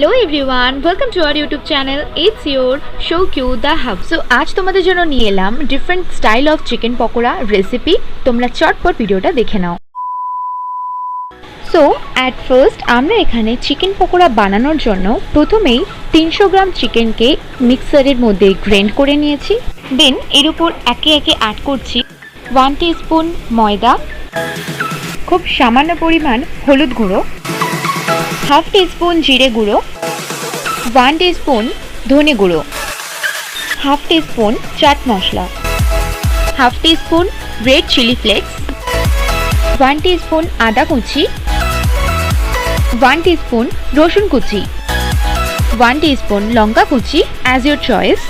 Hello everyone, welcome to our YouTube channel. It's your SOUKIU the Hub. So आज তোমাদের জন্য নিয়ে এলাম different style of chicken pakora recipe. তোমরা চটপট ভিডিওটা দেখে নাও। So at first আমরা এখানে চিকেন পকোড়া বানানোর জন্য প্রথমেই 300 গ্রাম চিকেনকে মিক্সারের মধ্যে গ্রাইন্ড করে নিয়েছি। দেন এর উপর একে একে অ্যাড করছি 1 টিস্পুন ময়দা, খুব সামান্য পরিমাণ হলুদ গুঁড়ো, हाफ टीस्पून जीरे गुड़ो, 1 टीस्पून धने गुड़ो, half teaspoon chaat masala, half teaspoon red chilli flakes, 1 teaspoon आदा कुची, 1 टीस्पून रसुन कुची, 1 teaspoon Lanka Kuchi as your choice.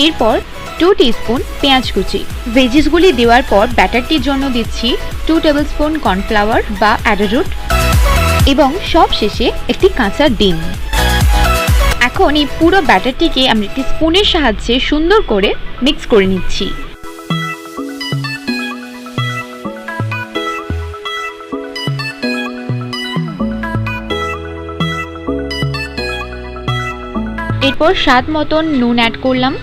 एरपर 2 टीस्पून पेঁয়াজ कुची। वेजिसगुली देওয়ার পর ব্যাটারটির জন্য দিচ্ছি 2 টেবিলস্পুন কর্নফ্লাওয়ার বা অ্যারারুট এবং সবশেষে একটি কাঁচা ডিম। এখন এই পুরো ব্যাটারটিকে আমরা একটি স্পুনের সাহায্যে সুন্দর করে মিক্স করে নিচ্ছি। এরপর স্বাদ মতন নুন অ্যাড করলাম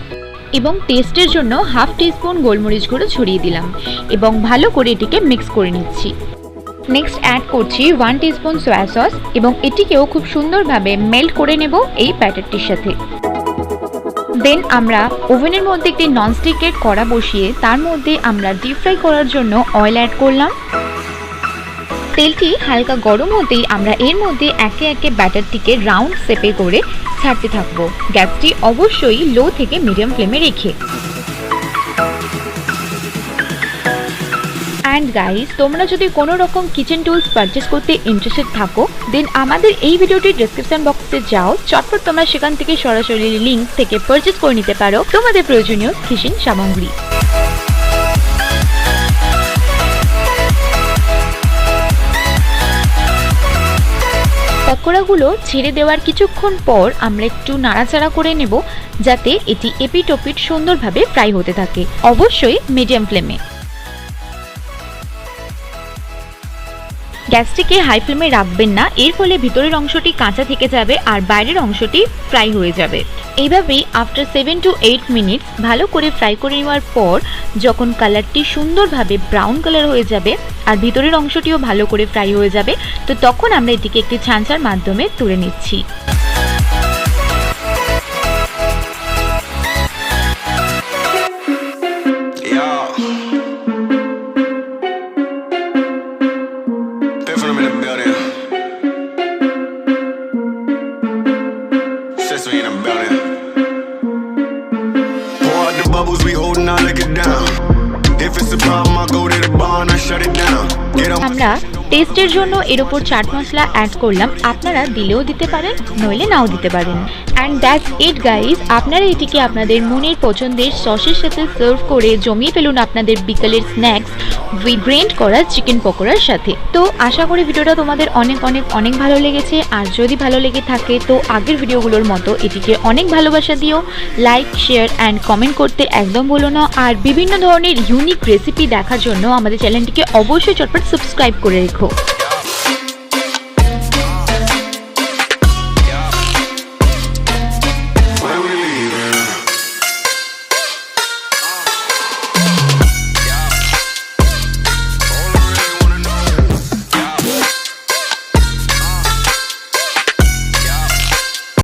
এবং টেস্টের জন্য হাফ টিস্পুন গোলমরিচ গুঁড়ো ছড়িয়ে দিলাম এবং ভালো করে এটিকে মিক্স করে নিচ্ছি। নেক্সট অ্যাড করছি 1 টিস্পুন সয়া সস এবং এটিকেও খুব সুন্দরভাবে মেল্ট করে নেব এই ব্যাটারটির সাথে। দেন আমরা ওভেনের মধ্যে একটি ননস্টিকের কড়া বসিয়ে তার মধ্যে আমরা ডিপ ফ্রাই করার জন্য অয়েল অ্যাড করলাম। তেলটি হালকা গরম হতেই আমরা এর মধ্যে একে একে ব্যাটারটিকে রাউন্ড শেপে করে ছাড়তে থাকবো। গ্যাসটি অবশ্যই লো থেকে মিডিয়াম ফ্লেমে রেখে। অ্যান্ড গাইস, তোমরা যদি কোনো রকম কিচেন টুলস পারচেস করতে ইন্টারেস্টেড থাকো দেন আমাদের এই ভিডিওটির ডেসক্রিপশন বক্সে যাও, চটপট তোমরা সেখান থেকে সরাসরি লিঙ্ক থেকে পারচেস করে নিতে পারো তোমাদের প্রয়োজনীয় কিচেন সামগ্রী। পকোড়াগুলো ছেড়ে দেওয়ার কিছুক্ষণ পর আমরা একটু নাড়াচাড়া করে নেব যাতে এটি এপিট ওপিট সুন্দরভাবে ফ্রাই হতে থাকে, অবশ্যই মিডিয়াম ফ্লেমে। গ্যাসটিকে হাই ফ্লেমে রাখবেন না, এর ফলে ভিতরের অংশটি কাঁচা থেকে যাবে আর বাইরের অংশটি ফ্রাই হয়ে যাবে। এইভাবেই আফটার 7 to 8 মিনিটস ভালো করে ফ্রাই করে নেওয়ার পর যখন কালারটি সুন্দরভাবে ব্রাউন কালার হয়ে যাবে আর ভিতরের অংশটিও ভালো করে ফ্রাই হয়ে যাবে, তো তখন আমরা এটিকে একটি ছাঁচার মাধ্যমে তুলে নিচ্ছি। আমরা টেস্টের জন্য এর উপর চাট মশলা অ্যাড করলাম, আপনারা দিলেও দিতে পারেন নইলে নাও দিতে পারেন। And that's it guys. আপনারা এটিকে আপনাদের মনের পছন্দের সসের সাথে সার্ভ করে জমিয়ে ফেলুন আপনাদের বিকালের স্ন্যাক্স গ্রেন্ড করা চিকেন পকোড়ার সাথে। তো আশা করি ভিডিওটা তোমাদের অনেক অনেক অনেক ভালো লেগেছে। আর যদি ভালো লেগে থাকে তো আগের ভিডিওগুলোর মতো এটিকে অনেক ভালোবাসা দিও, লাইক শেয়ার অ্যান্ড কমেন্ট করতে একদম ভুলো না। আর বিভিন্ন ধরনের ইউনিক রেসিপি দেখার জন্য আমাদের চ্যানেলটিকে অবশ্যই চটপট সাবস্ক্রাইব করে রেখো।